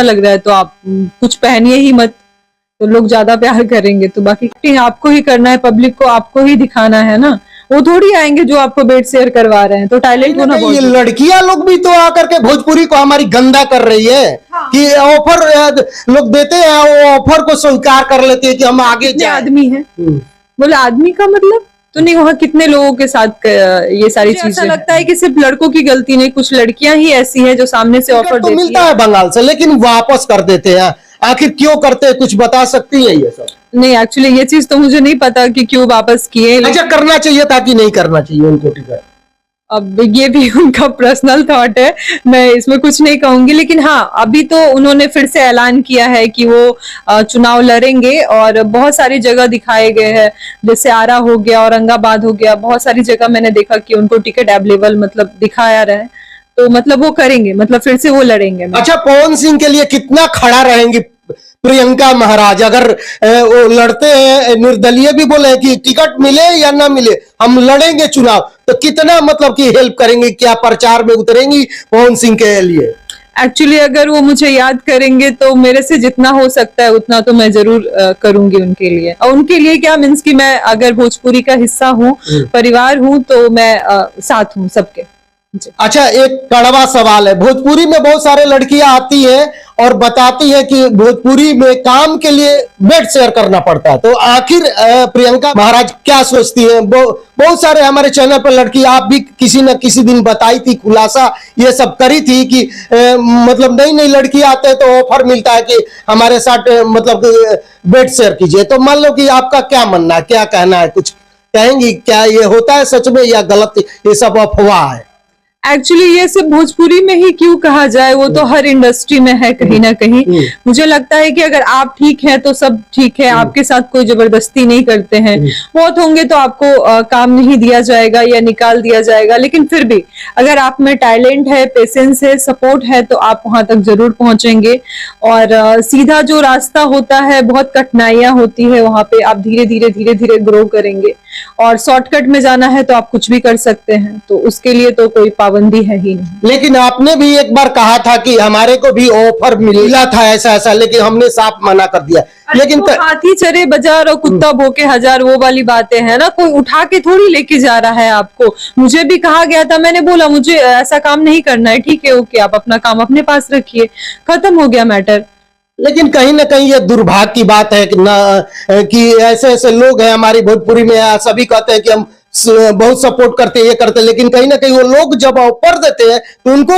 लग रहा है तो आप कुछ पहनिए ही मत, तो लोग ज्यादा प्यार करेंगे। तो बाकी आपको ही करना है, पब्लिक को आपको ही दिखाना है ना, वो थोड़ी आएंगे जो आपको बेड शेयर करवा रहे हैं। तो टैलेंट होना बहुत, ये लड़कियां लोग भी तो आकर के भोजपुरी को हमारी गंदा कर रही है। हाँ। कि ऑफर लोग देते हैं, वो ऑफर को स्वीकार कर लेते हैं कि हम आगे जाएं। आदमी है, बोले आदमी का मतलब तो नहीं, वहाँ कितने लोगों के साथ ये सारी चीजें। ऐसा लगता है कि सिर्फ लड़कों की गलती नहीं, कुछ लड़कियां ही ऐसी हैं जो सामने से ऑफर तो मिलता है बंगाल से, लेकिन वापस कर देते हैं। आखिर क्यों करते हैं, कुछ बता सकती है ये सब? नहीं, एक्चुअली ये चीज तो मुझे नहीं पता कि क्यों वापस किए। अच्छा, करना चाहिए था कि नहीं करना चाहिए उनको टिकट? अब ये भी उनका पर्सनल थॉट है, मैं इसमें कुछ नहीं कहूंगी। लेकिन हाँ, अभी तो उन्होंने फिर से ऐलान किया है कि वो चुनाव लड़ेंगे और बहुत सारी जगह दिखाए गए हैं, जैसे आरा हो गया, औरंगाबाद हो गया, बहुत सारी जगह मैंने देखा कि उनको टिकट अवेलेबल मतलब दिखाया रहा है। तो मतलब वो करेंगे, मतलब फिर से वो लड़ेंगे। अच्छा, पवन सिंह के लिए कितना खड़ा रहेंगी प्रियंका महाराज? अगर वो लड़ते हैं, निर्दलीय भी बोले कि टिकट मिले या ना मिले हम लड़ेंगे चुनाव, तो कितना मतलब कि हेल्प करेंगे? क्या प्रचार में उतरेंगी पवन सिंह के लिए? एक्चुअली अगर वो मुझे याद करेंगे तो मेरे से जितना हो सकता है उतना तो मैं जरूर करूंगी उनके लिए। और उनके लिए क्या मीन्स कि मैं अगर भोजपुरी का हिस्सा हूँ, परिवार हूँ, तो मैं साथ हूँ सबके। अच्छा, एक कड़वा सवाल है। भोजपुरी में बहुत सारे लड़कियां आती हैं और बताती हैं कि भोजपुरी में काम के लिए बेड शेयर करना पड़ता है, तो आखिर प्रियंका महाराज क्या सोचती हैं? बहुत सारे हमारे चैनल पर लड़की, आप भी किसी न किसी दिन बताई थी, खुलासा ये सब करी थी कि मतलब नई नई लड़की आते हैं तो ऑफर मिलता है कि हमारे साथ मतलब बेड शेयर कीजिए। तो मान लो कि आपका क्या मानना है, क्या कहना है, कुछ कहेंगी? क्या ये होता है सच में या गलत, ये सब अफवाह है? एक्चुअली ये सिर्फ भोजपुरी में ही क्यों कहा जाए, वो तो हर इंडस्ट्री में है कहीं ना कहीं। मुझे लगता है कि अगर आप ठीक हैं तो सब ठीक है, आपके साथ कोई जबरदस्ती नहीं करते हैं। बहुत होंगे तो आपको काम नहीं दिया जाएगा या निकाल दिया जाएगा, लेकिन फिर भी अगर आप में टैलेंट है, पेशेंस है, सपोर्ट है, तो आप वहां तक जरूर पहुंचेंगे। और सीधा जो रास्ता होता है, बहुत कठिनाइयां होती है वहां पे, आप धीरे धीरे धीरे धीरे ग्रो करेंगे। और शॉर्टकट में जाना है तो आप कुछ भी कर सकते हैं, तो उसके लिए तो कोई पाबंदी है ही नहीं। लेकिन आपने भी एक बार कहा था कि हमारे को भी ऑफर मिला था ऐसा ऐसा, लेकिन हमने साफ मना कर दिया। लेकिन तो हाथी चरे बाजार और कुत्ता भौंके हजार, वो वाली बातें हैं ना, कोई उठा के थोड़ी लेके जा रहा है आपको। मुझे भी कहा गया था, मैंने बोला मुझे ऐसा काम नहीं करना है, ठीक है ओके, आप अपना काम अपने पास रखिए, खत्म हो गया मैटर। लेकिन कहीं ना कहीं ये दुर्भाग्य की बात है कि ऐसे ऐसे लोग हैं हमारी भोजपुरी में, सभी कहते हैं कि हम बहुत सपोर्ट करते हैं, ये करते हैं, लेकिन कहीं ना कहीं वो लोग जब ऑफर देते हैं तो उनको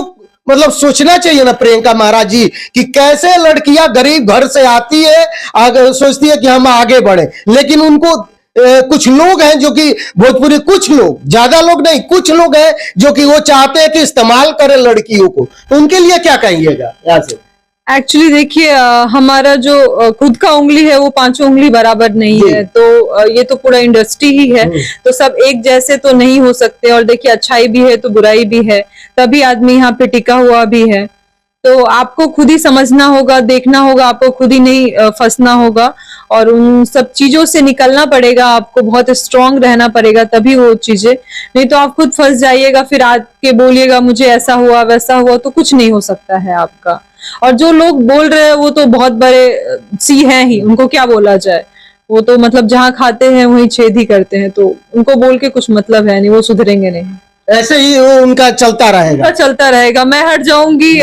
मतलब सोचना चाहिए ना प्रियंका महाराज जी, कि कैसे लड़कियां गरीब घर से आती है, सोचती है कि हम आगे बढ़े, लेकिन उनको कुछ लोग हैं जो कि भोजपुरी, कुछ लोग, ज्यादा लोग नहीं, कुछ लोग हैं जो कि वो चाहते हैं कि इस्तेमाल करें लड़कियों को। तो उनके लिए क्या कहिएगा यहाँ से? एक्चुअली देखिए, हमारा जो खुद का उंगली है वो पांचों उंगली बराबर नहीं है, तो ये तो पूरा इंडस्ट्री ही है, तो सब एक जैसे तो नहीं हो सकते। और देखिए, अच्छाई भी है तो बुराई भी है, तभी आदमी यहाँ पे टिका हुआ भी है। तो आपको खुद ही समझना होगा, देखना होगा, आपको खुद ही नहीं फंसना होगा और उन सब चीजों से निकलना पड़ेगा। आपको बहुत स्ट्रांग रहना पड़ेगा, तभी वो चीजें, नहीं तो आप खुद फंस जाइएगा, फिर आके बोलिएगा मुझे ऐसा हुआ वैसा हुआ, तो कुछ नहीं हो सकता है आपका। और जो लोग बोल रहे हैं वो तो बहुत बड़े सी हैं ही, उनको क्या बोला जाए, वो तो मतलब जहाँ खाते हैं वहीं छेद ही करते हैं, तो उनको बोल के कुछ मतलब है नहीं, वो सुधरेंगे नहीं। ऐसे ही वो उनका चलता रहेगा। मैं हट जाऊंगी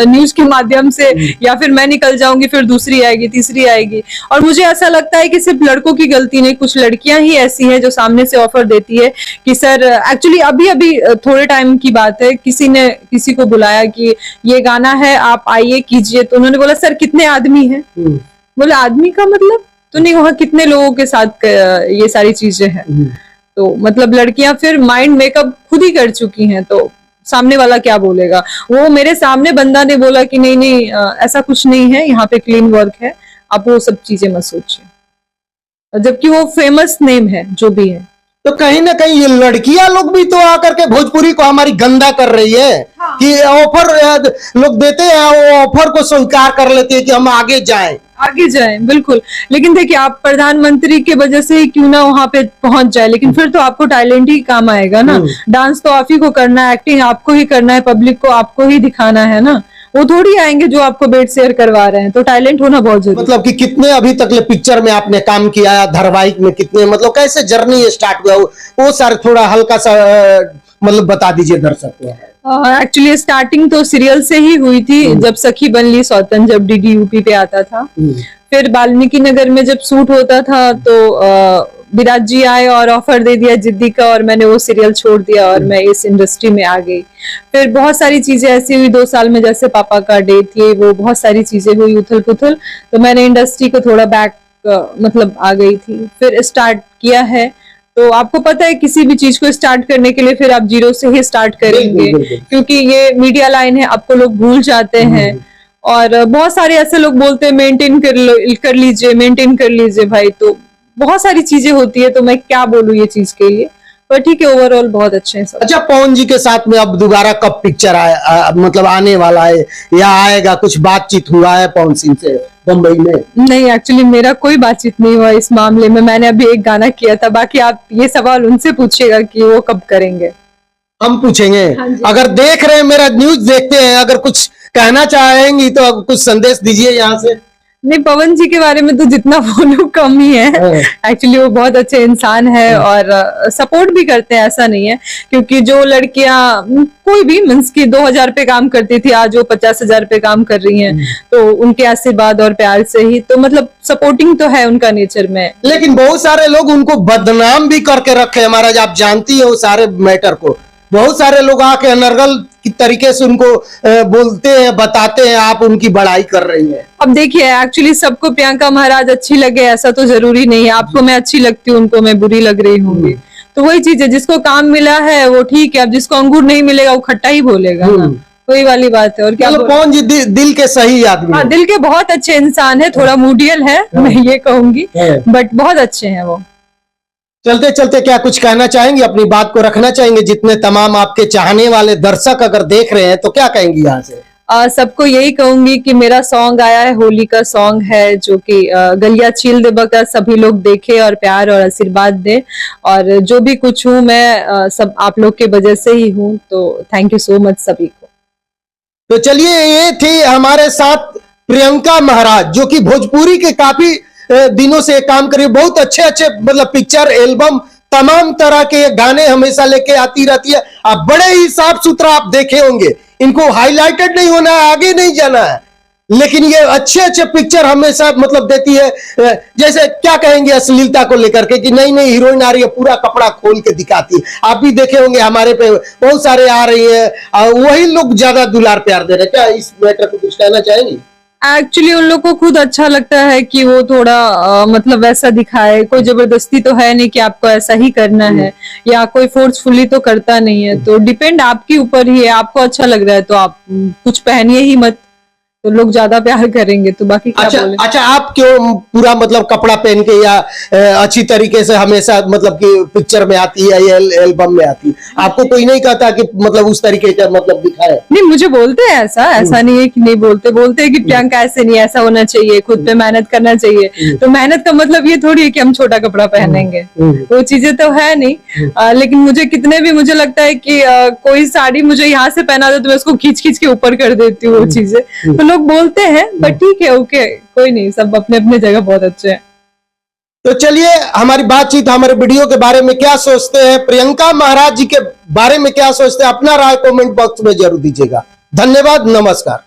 न्यूज के माध्यम से, या फिर मैं निकल जाऊंगी, फिर दूसरी आएगी, तीसरी आएगी। और मुझे ऐसा लगता है कि सिर्फ लड़कों की गलती नहीं, कुछ लड़कियां ही ऐसी हैं जो सामने से ऑफर देती है कि सर, एक्चुअली अभी अभी थोड़े टाइम की बात है, किसी ने किसी को बुलाया कि ये गाना है, आप आइए कीजिए, तो उन्होंने बोला सर कितने आदमी है? बोले आदमी का मतलब तो नहीं, वहाँ कितने लोगों के साथ ये सारी चीजें हैं। तो मतलब लड़कियां फिर माइंड मेकअप खुद ही कर चुकी हैं, तो सामने वाला क्या बोलेगा। वो मेरे सामने बंदा ने बोला कि नहीं नहीं, ऐसा कुछ नहीं है, यहाँ पे क्लीन वर्क है, आप वो सब चीजें मत सोचिए, जबकि वो फेमस नेम है जो भी है। तो कहीं ना कहीं ये लड़कियां लोग भी तो आकर के भोजपुरी को हमारी गंदा कर रही है। हाँ। कि ऑफर लोग देते हैं, वो ऑफर को स्वीकार कर लेते हैं कि हम आगे जाएं। बिल्कुल। लेकिन देखिए, आप प्रधानमंत्री के वजह से ही क्यों ना वहां पे पहुंच जाए, लेकिन फिर तो आपको टैलेंट ही काम आएगा ना। डांस तो आप ही को करना है, एक्टिंग आपको ही करना है, पब्लिक को आपको ही दिखाना है ना, वो थोड़ी आएंगे जो आपको बेड शेयर करवा रहे हैं। तो टैलेंट होना बहुत जरूरी है। मतलब कि कितने अभी तक ले पिक्चर में आपने काम किया, धारावाहिक में कितने, मतलब कैसे जर्नी स्टार्ट हुआ वो सारे थोड़ा हल्का सा मतलब बता दीजिए दर्शक को। एक्चुअली स्टार्टिंग तो सीरियल से ही हुई थी, जब सखी बन ली सौतन, जब डीडी यूपी पे आता था। फिर वाल्मीकि नगर में जब शूट होता था तो विराट जी आए और ऑफर दे दिया जिद्दी का, और मैंने वो सीरियल छोड़ दिया और मैं इस इंडस्ट्री में आ गई। फिर बहुत सारी चीजें ऐसी हुई 2 साल में, जैसे पापा का डेथ, ये वो बहुत सारी चीजें हुई उथल पुथल, तो मैंने इंडस्ट्री को थोड़ा बैक मतलब आ गई थी। फिर स्टार्ट किया है, तो आपको पता है किसी भी चीज को स्टार्ट करने के लिए फिर आप जीरो से ही स्टार्ट करेंगे, क्योंकि ये मीडिया लाइन है, आपको लोग भूल जाते हैं। और बहुत सारे ऐसे लोग बोलते हैं मेंटेन कर लीजिए, मेंटेन कर लीजिए भाई, तो बहुत सारी चीजें होती है, तो मैं क्या बोलूं ये चीज के लिए, पर ठीक है, ओवरऑल बहुत अच्छे हैं सब। अच्छा, पवन जी के साथ में अब दोबारा कब पिक्चर मतलब आने वाला है या आएगा? कुछ बातचीत हुआ है पवन सिंह से बम्बई में? नहीं, एक्चुअली मेरा कोई बातचीत नहीं हुआ इस मामले में। मैंने अभी एक गाना किया था, बाकी आप ये सवाल उनसे पूछिएगा कि वो कब करेंगे। हम पूछेंगे। अगर देख रहे हैं, मेरा न्यूज देखते हैं, अगर कुछ कहना चाहेंगी तो कुछ संदेश दीजिए यहाँ से। नहीं, पवन जी के बारे में तो जितना बोलूं कम ही है। एक्चुअली वो बहुत अच्छे इंसान है और सपोर्ट भी करते हैं, ऐसा नहीं है। क्योंकि जो लड़कियां कोई भी मींस की 2000 पे काम करती थी, आज वो 50,000 पे काम कर रही हैं, तो उनके आशीर्वाद और प्यार से ही, तो मतलब सपोर्टिंग तो है उनका नेचर में। लेकिन बहुत सारे लोग उनको बदनाम भी करके रखे हैं महाराज, आप जानती है वो सारे मैटर को। बहुत सारे लोग आके अनर्गल की तरीके से उनको बोलते हैं, बताते हैं, आप उनकी बड़ाई कर रही हैं। अब देखिए, एक्चुअली सबको प्रियंका महाराज अच्छी लगे ऐसा तो जरूरी नहीं है। आपको मैं अच्छी लगती हूँ, उनको मैं बुरी लग रही होंगी, तो वही चीज है, जिसको काम मिला है वो ठीक है, अब जिसको अंगूर नहीं मिलेगा वो खट्टा ही बोलेगा ना, वही वाली बात है। और क्या पवन जी दिल के सही आदमी। हाँ, दिल के बहुत अच्छे इंसान है, थोड़ा मूडियल है मैं ये कहूंगी, बट बहुत अच्छे हैं वो। चलते चलते क्या कुछ कहना चाहेंगे, अपनी बात को रखना चाहेंगे? जितने तमाम आपके चाहने वाले दर्शक अगर देख रहे हैं तो क्या कहेंगी यहाँ से? सबको यही कहूंगी कि मेरा सॉन्ग आया है, होली का सॉन्ग है, जो कि गलिया छील दे बका, सभी लोग देखे और प्यार और आशीर्वाद दे। और जो भी कुछ हूँ मैं सब आप लोग के वजह से ही हूँ, तो थैंक यू सो मच सभी को। तो चलिए, ये थी हमारे साथ प्रियंका महाराज, जो कि भोजपुरी के काफी दिनों से काम करी, बहुत अच्छे अच्छे मतलब पिक्चर, एल्बम, तमाम तरह के गाने हमेशा लेके आती रहती है। आप बड़े ही साफ सुथरा आप देखे होंगे, इनको हाईलाइटेड नहीं होना है, आगे नहीं जाना है, लेकिन ये अच्छे अच्छे पिक्चर हमेशा मतलब देती है। जैसे क्या कहेंगे अश्लीलता को लेकर के कि नई नई हीरोइन आ रही है, पूरा कपड़ा खोल के दिखाती है। आप भी देखे होंगे, हमारे पे बहुत सारे आ रही है, वही लोग ज्यादा दुलार प्यार दे रहे हैं। क्या इस मैटर को कुछ कहना चाहेंगे? एक्चुअली उन लोग को खुद अच्छा लगता है कि वो थोड़ा मतलब वैसा दिखाए। कोई जबरदस्ती तो है नहीं कि आपको ऐसा ही करना है, या कोई फोर्सफुली तो करता नहीं है, तो डिपेंड आपके ऊपर ही है। आपको अच्छा लग रहा है तो आप कुछ पहनिए ही मत, तो लोग ज्यादा प्यार करेंगे, तो बाकी क्या बोले। अच्छा, आप क्यों पूरा मतलब कपड़ा पहन के या अच्छी तरीके से हमेशा मतलब कि पिक्चर में आती है या एल्बम में आती है? आपको कोई नहीं कहता कि मतलब उस तरीके का मतलब दिखाए? नहीं, मुझे बोलते हैं ऐसा नहीं है कि नहीं बोलते। बोलते हैं कि प्रियंका ऐसे नहीं, ऐसा होना चाहिए, खुद पे मेहनत करना चाहिए। तो मेहनत का मतलब ये थोड़ी है कि हम छोटा कपड़ा पहनेंगे, वो चीजें तो है नहीं। लेकिन मुझे कितने भी मुझे लगता है कि कोई साड़ी मुझे यहाँ से पहना दे तो मैं उसको खींच खींच के ऊपर कर देती हूँ वो चीजें, तो लोग बोलते हैं, बट ठीक है, ओके, कोई नहीं, सब अपने अपने जगह बहुत अच्छे हैं। तो चलिए, हमारी बातचीत, हमारे वीडियो के बारे में क्या सोचते हैं, प्रियंका महाराज जी के बारे में क्या सोचते हैं, अपना राय कमेंट बॉक्स में जरूर दीजिएगा। धन्यवाद, नमस्कार।